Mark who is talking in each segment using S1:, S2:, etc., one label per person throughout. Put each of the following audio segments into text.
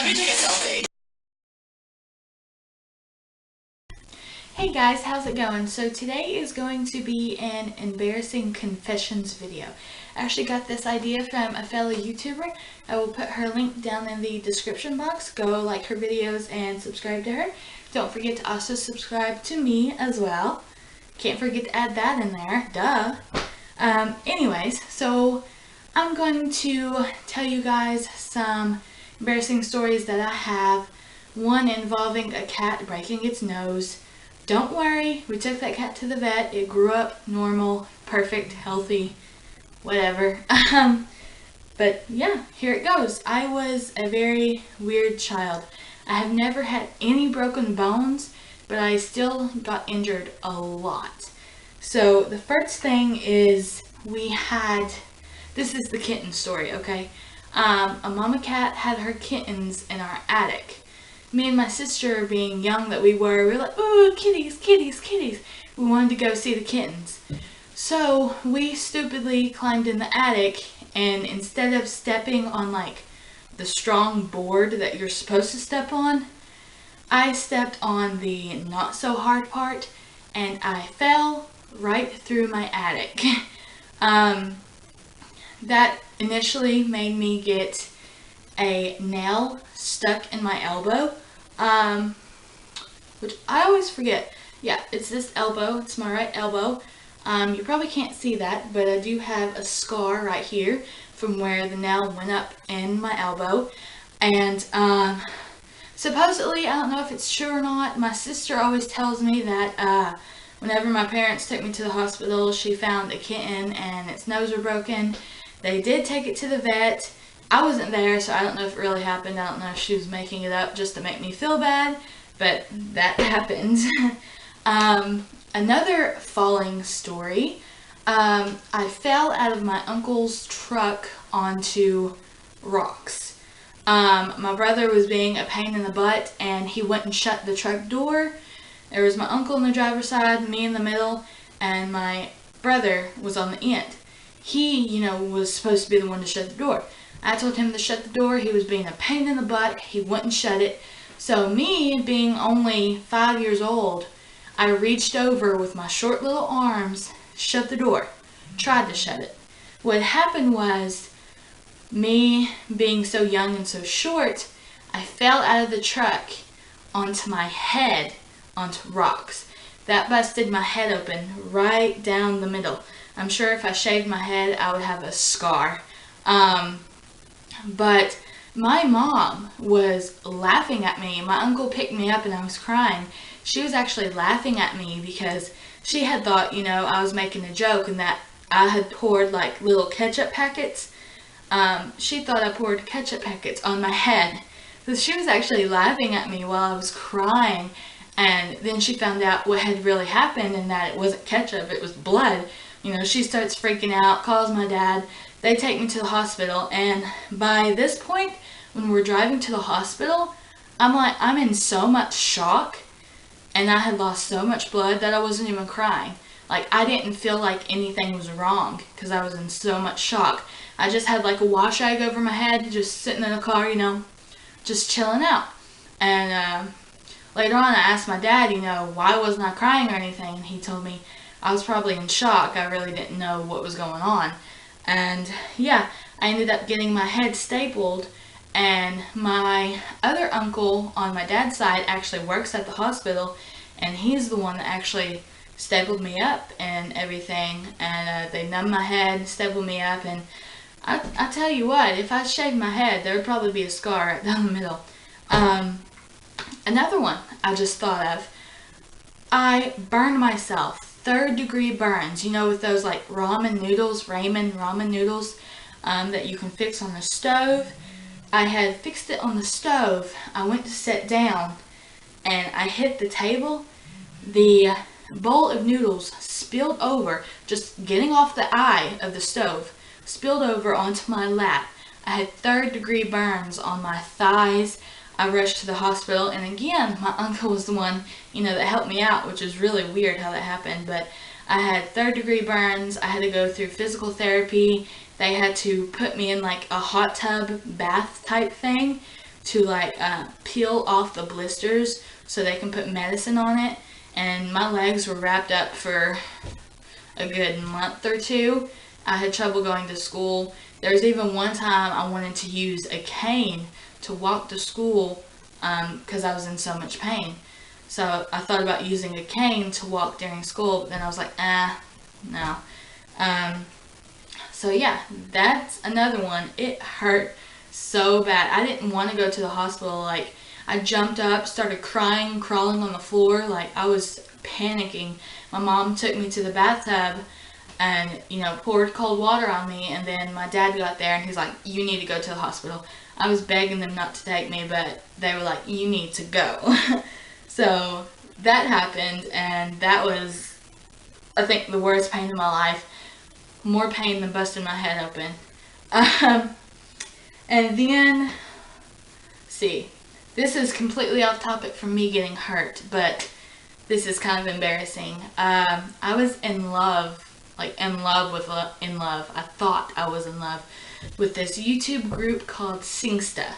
S1: Let me take a selfie.
S2: Hey guys, how's it going? So today is going to be an embarrassing confessions video. I actually got this idea from a fellow YouTuber. I will put her link down in the description box. Go like her videos and subscribe to her. Don't forget to also subscribe to me as well. Can't forget to add that in there. Duh. Anyways, so I'm going to tell you guys some embarrassing stories that I have. One involving a cat breaking its nose. Don't worry, we took that cat to the vet. It grew up normal, perfect, healthy, whatever. But yeah, here it goes. I was a very weird child. I have never had any broken bones, but I still got injured a lot. So the first thing is this is the kitten story, okay? A mama cat had her kittens in our attic. Me and my sister, being young that we were like, ooh, kitties, kitties, kitties. We wanted to go see the kittens. So we stupidly climbed in the attic, and instead of stepping on like the strong board that you're supposed to step on, I stepped on the not so hard part, and I fell right through my attic. That initially made me get a nail stuck in my elbow, which I always forget. Yeah, it's this elbow. It's my right elbow. You probably can't see that, but I do have a scar right here from where the nail went up in my elbow. And supposedly, I don't know if it's true or not, my sister always tells me that whenever my parents took me to the hospital, she found a kitten and its nose was broken. They did take it to the vet. I wasn't there, so I don't know if it really happened. I don't know if she was making it up just to make me feel bad, but that happened. Another falling story. I fell out of my uncle's truck onto rocks. My brother was being a pain in the butt, and he went and shut the truck door. There was my uncle on the driver's side, me in the middle, and my brother was on the end. He, was supposed to be the one to shut the door. I told him to shut the door. He was being a pain in the butt. He wouldn't shut it. So me, being only 5 years old, I reached over with my short little arms, shut the door, tried to shut it. What happened was, me being so young and so short, I fell out of the truck onto my head, onto rocks. That busted my head open right down the middle. I'm sure if I shaved my head, I would have a scar. But my mom was laughing at me. My uncle picked me up and I was crying. She was actually laughing at me because she had thought, I was making a joke and that I had poured like little ketchup packets. She thought I poured ketchup packets on my head. So she was actually laughing at me while I was crying. And then she found out what had really happened and that it wasn't ketchup, it was blood. She starts freaking out, calls my dad. They take me to the hospital, and by this point, when we're driving to the hospital, I'm in so much shock, and I had lost so much blood that I wasn't even crying. Like, I didn't feel like anything was wrong, because I was in so much shock. I just had like a wash rag over my head, just sitting in the car, just chilling out. And later on, I asked my dad, why wasn't I crying or anything, and he told me I was probably in shock. I really didn't know what was going on. And yeah, I ended up getting my head stapled, and my other uncle on my dad's side actually works at the hospital, and he's the one that actually stapled me up and everything, and they numbed my head, stapled me up, and I tell you what, if I shaved my head, there would probably be a scar right down the middle. Another one I just thought of, I burned myself. 3rd-degree burns, with those like ramen noodles that you can fix on the stove. I had fixed it on the stove. I went to sit down and I hit the table. The bowl of noodles spilled over, just getting off the eye of the stove, spilled over onto my lap. I had 3rd-degree burns on my thighs. I rushed to the hospital, and again, my uncle was the one, that helped me out, which is really weird how that happened, but I had 3rd-degree burns. I had to go through physical therapy. They had to put me in like a hot tub bath type thing to like peel off the blisters so they can put medicine on it. And my legs were wrapped up for a good month or two. I had trouble going to school. There was even one time I wanted to use a cane to walk to school because I was in so much pain. So I thought about using a cane to walk during school, but then I was like, no. So yeah, that's another one. It hurt so bad. I didn't want to go to the hospital. Like, I jumped up, started crying, crawling on the floor. Like, I was panicking. My mom took me to the bathtub and, you know, poured cold water on me. And then my dad got there and he's like, you need to go to the hospital. I was begging them not to take me, but they were like, you need to go. So that happened, and that was, I think, the worst pain in my life. More pain than busting my head open. And then, see, this is completely off topic from me getting hurt, but this is kind of embarrassing. I was in love. I thought I was in love with this YouTube group called Singsta.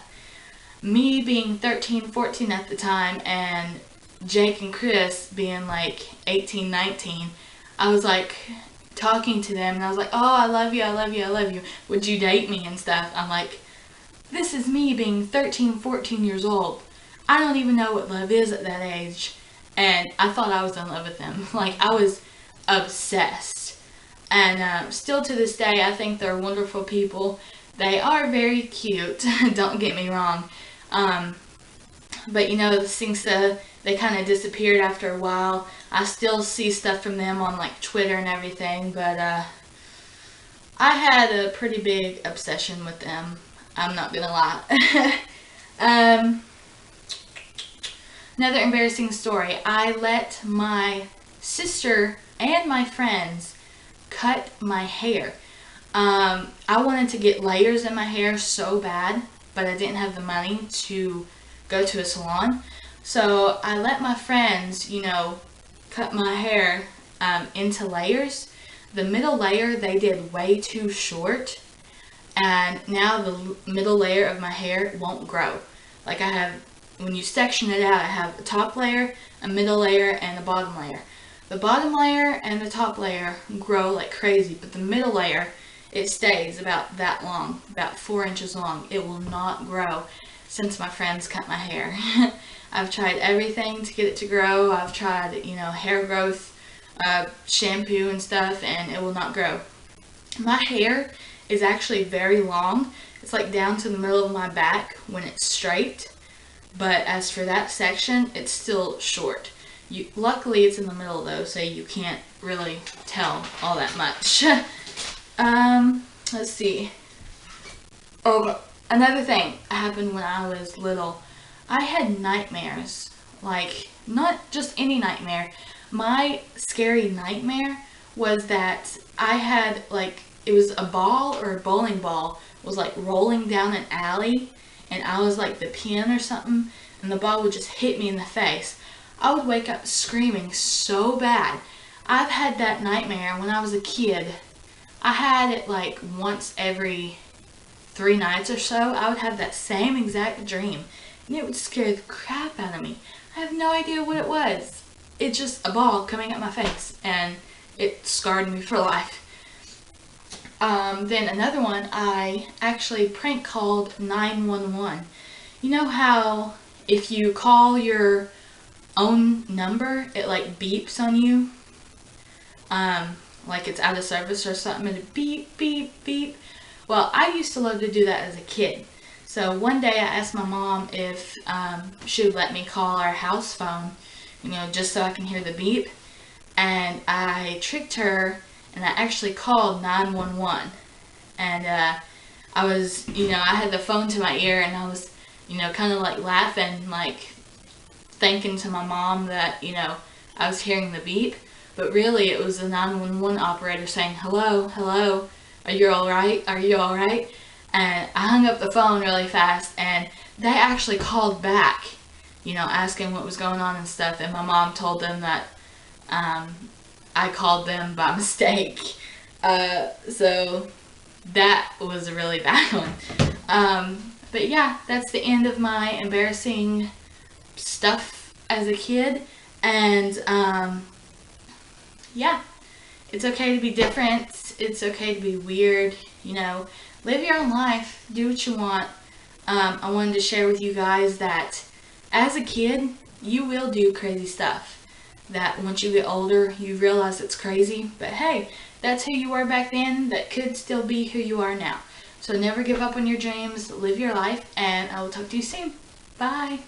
S2: Me being 13, 14 at the time, and Jake and Chris being like 18, 19, I was like talking to them, and I was like, oh, I love you, I love you, I love you. Would you date me and stuff? I'm like, this is me being 13, 14 years old. I don't even know what love is at that age. And I thought I was in love with them. Like, I was obsessed. And still to this day, I think they're wonderful people. They are very cute, don't get me wrong. But you know, the Singsta, they kind of disappeared after a while. I still see stuff from them on like Twitter and everything, but I had a pretty big obsession with them. I'm not gonna lie. Another embarrassing story. I let my sister and my friends cut my hair. I wanted to get layers in my hair so bad, but I didn't have the money to go to a salon. So I let my friends, you know, cut my hair into layers. The middle layer they did way too short, and now the middle layer of my hair won't grow. Like, I have, when you section it out, I have a top layer, a middle layer, and a bottom layer. The bottom layer and the top layer grow like crazy, but the middle layer, it stays about that long, about 4 inches long. It will not grow since my friends cut my hair. I've tried everything to get it to grow. I've tried, you know, hair growth, shampoo and stuff, and it will not grow. My hair is actually very long. It's like down to the middle of my back when it's straight. But as for that section, it's still short. Luckily, it's in the middle though, so you can't really tell all that much. Let's see. Oh, another thing happened when I was little. I had nightmares. Like, not just any nightmare. My scary nightmare was that I had, like, it was a ball or a bowling ball was like rolling down an alley, and I was like the pin or something, and the ball would just hit me in the face. I would wake up screaming so bad. I've had that nightmare when I was a kid. I had it like once every 3 nights or so. I would have that same exact dream, and it would scare the crap out of me. I have no idea what it was. It's just a ball coming at my face, and it scarred me for life. Then another one, I actually prank called 911. You know how if you call your own number, it like beeps on you? Like it's out of service or something, and it beep, beep, beep. Well, I used to love to do that as a kid. So one day I asked my mom if she would let me call our house phone, you know, just so I can hear the beep. And I tricked her, and I actually called 911. And I was, you know, I had the phone to my ear, and I was, you know, kind of like laughing, like thinking to my mom that, you know, I was hearing the beep. But really it was the 911 operator saying, hello, hello, are you alright? Are you alright? And I hung up the phone really fast, and they actually called back, you know, asking what was going on and stuff. And my mom told them that I called them by mistake. So that was a really bad one. But yeah, that's the end of my embarrassing stuff as a kid. And yeah, it's okay to be different. It's okay to be weird. You know, live your own life. Do what you want. I wanted to share with you guys that as a kid, you will do crazy stuff. That once you get older, you realize it's crazy. But hey, that's who you were back then. That could still be who you are now. So never give up on your dreams. Live your life. And I will talk to you soon. Bye.